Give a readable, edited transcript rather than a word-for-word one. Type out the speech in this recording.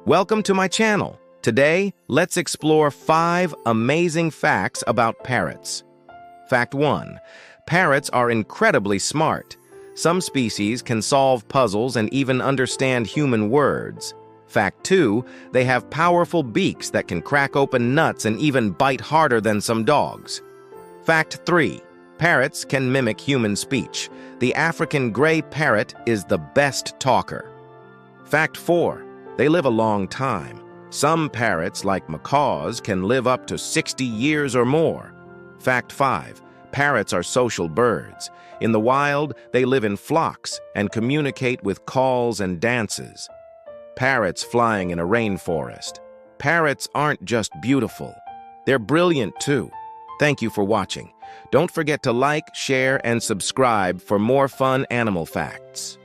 Welcome to my channel. Today, let's explore 5 amazing facts about parrots. Fact 1. Parrots are incredibly smart. Some species can solve puzzles and even understand human words. Fact 2. They have powerful beaks that can crack open nuts and even bite harder than some dogs. Fact 3. Parrots can mimic human speech. The African gray parrot is the best talker. Fact 4. They live a long time. Some parrots, like macaws, can live up to 60 years or more. Fact 5. Parrots are social birds. In the wild, they live in flocks and communicate with calls and dances. Parrots flying in a rainforest. Parrots aren't just beautiful. They're brilliant too. Thank you for watching. Don't forget to like, share, and subscribe for more fun animal facts.